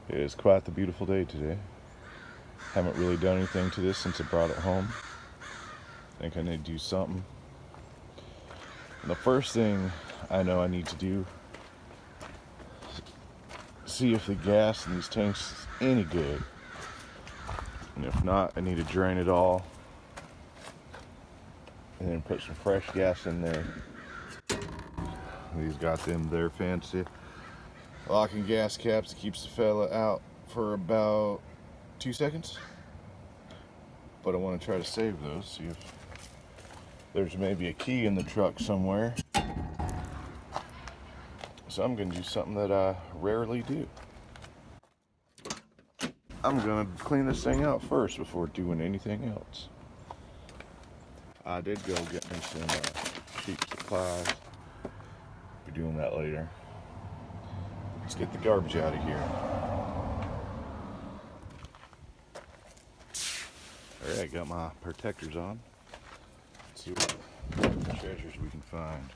It is quite the beautiful day today. Haven't really done anything to this since I brought it home. Think I need to do something. And the first thing I know I need to do is see if the gas in these tanks is any good. And if not, I need to drain it all and then put some fresh gas in there. These got them their fancy locking gas caps that keeps the fella out for about 2 seconds. But I want to try to save those, see if there's maybe a key in the truck somewhere. So I'm going to do something that I rarely do. I'm going to clean this thing out first before doing anything else. I did go get me some cheap supplies. Be doing that later. Let's get the garbage out of here. Alright, got my protectors on. Let's see what treasures we can find.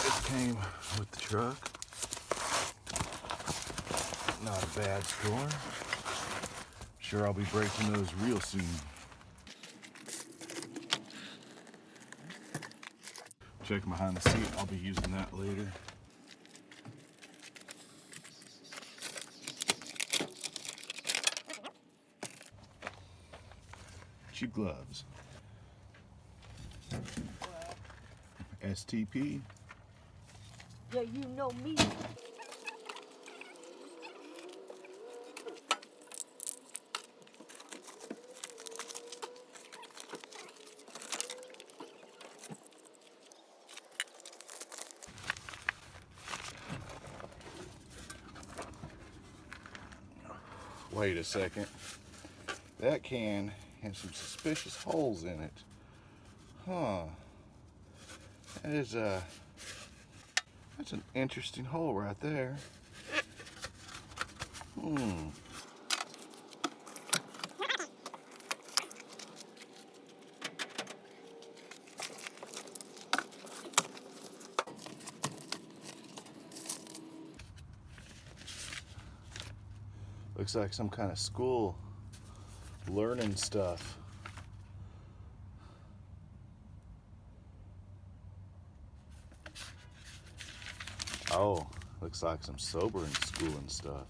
This came with the truck. Not a bad score. Sure, I'll be breaking those real soon. Checking behind the seat, I'll be using that later. Cheap gloves. STP. Yeah, you know me. Wait a second. That can has some suspicious holes in it. Huh. That is that's an interesting hole right there. Looks like some kind of school learning stuff. Oh, looks like some sobering schooling stuff.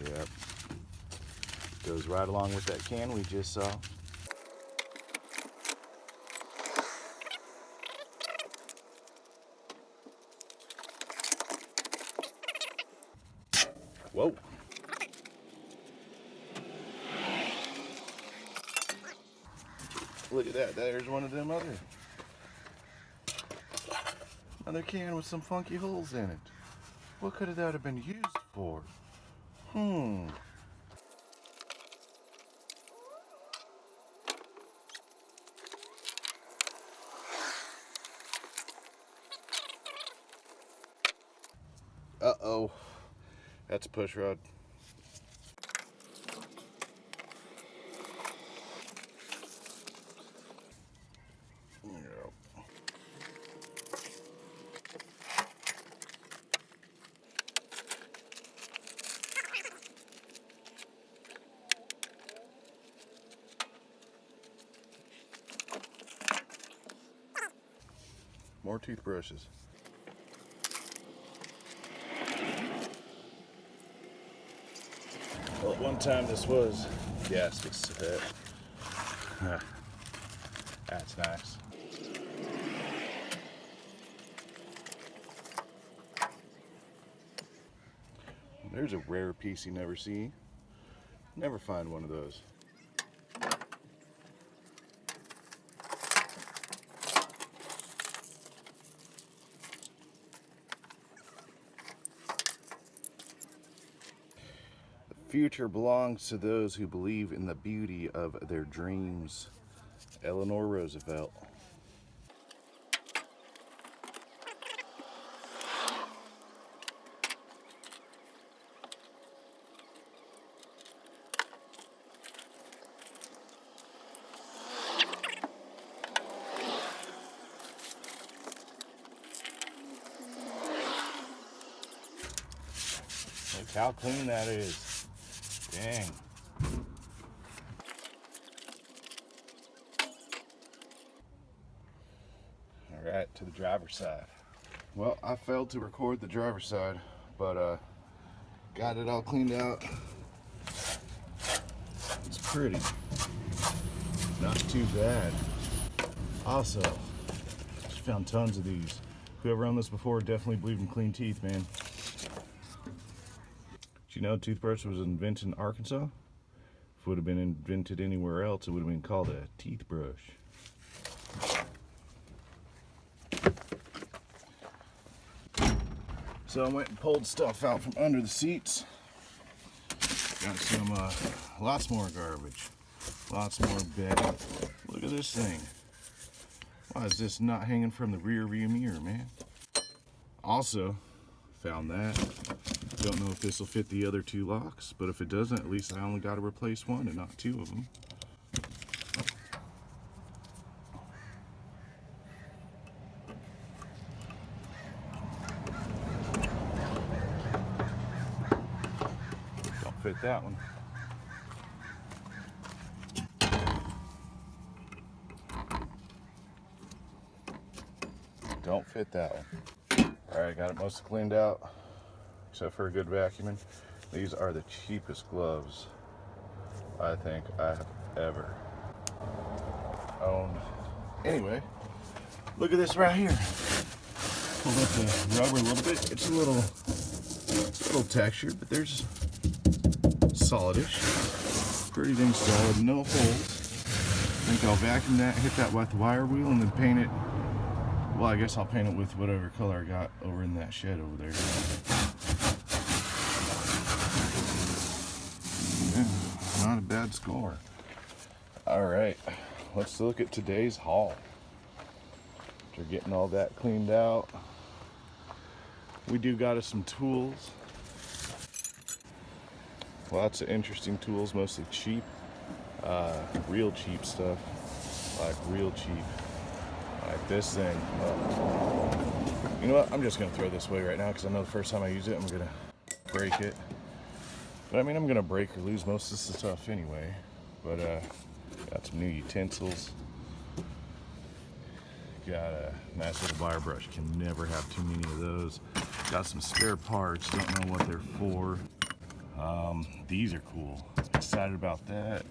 Yep. Goes right along with that can we just saw. Whoa. Look at that. There's one of them another can with some funky holes in it. What could that have been used for? Uh-oh. That's a push rod. More toothbrushes. Well, at one time this was gasket set. That's nice. There's a rare piece you never see. Never find one of those. The future belongs to those who believe in the beauty of their dreams. Eleanor Roosevelt. how clean that is. Dang. All right, to the driver's side. Well, I failed to record the driver's side, but got it all cleaned out. It's pretty. Not too bad. Also, just found tons of these. Whoever owned this before definitely believed in clean teeth, man. Did you know toothbrush was invented in Arkansas? If it would have been invented anywhere else, it would have been called a teeth brush. So I went and pulled stuff out from under the seats. Got some, lots more garbage. Lots more bedding. Look at this thing. Why is this not hanging from the rear view mirror, man? Also, found that. Don't know if this will fit the other two locks, but if it doesn't, at least I only got to replace one and not two of them. Don't fit that one. Don't fit that one. Alright, got it mostly cleaned out, except for a good vacuuming. These are the cheapest gloves I think I have ever owned. Anyway, look at this right here. Pull up the rubber a little bit. It's a little textured, but there's solidish. Pretty dang solid, no holes. I think I'll vacuum that, hit that with the wire wheel, and then paint it. Well, I guess I'll paint it with whatever color I got over in that shed over there. Yeah, not a bad score. All right, let's look at today's haul. After getting all that cleaned out, we do got us some tools. Lots of interesting tools, mostly cheap, real cheap stuff, like real cheap. Like this thing. You know what? I'm just gonna throw this away right now because I know the first time I use it, I'm gonna break it. But I mean, I'm gonna break or lose most of this stuff anyway. But got some new utensils. Got a nice little wire brush. Can never have too many of those. Got some spare parts. Don't know what they're for. These are cool. Excited about that.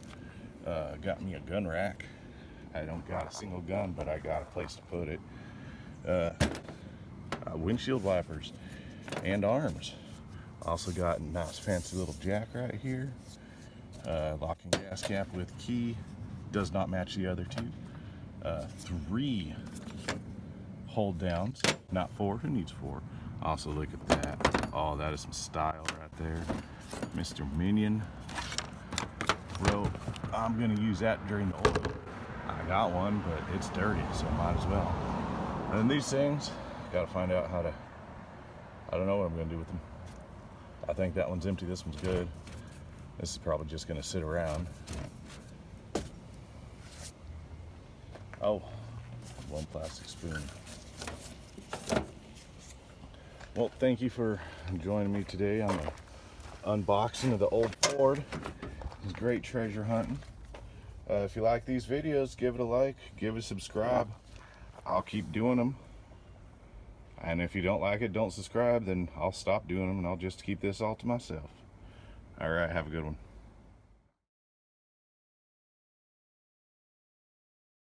Got me a gun rack. I don't got a single gun, but I got a place to put it. Windshield wipers and arms. Also got a nice fancy little jack right here. Locking gas cap with key. Does not match the other two. 3 hold downs, not 4. Who needs 4? Also look at that. Oh, that is some style right there. Mr. Minion rope. I'm gonna use that during the oil. I got one, but it's dirty, so might as well. And these things, gotta find out how to, I don't know what I'm gonna do with them. I think that one's empty, this one's good. This is probably just gonna sit around. Oh, one plastic spoon. Well, thank you for joining me today on the unboxing of the old Ford. It's great treasure hunting. If you like these videos, give it a like, give it a subscribe. I'll keep doing them. And if you don't like it, don't subscribe, then I'll stop doing them and I'll just keep this all to myself. All right, have a good one.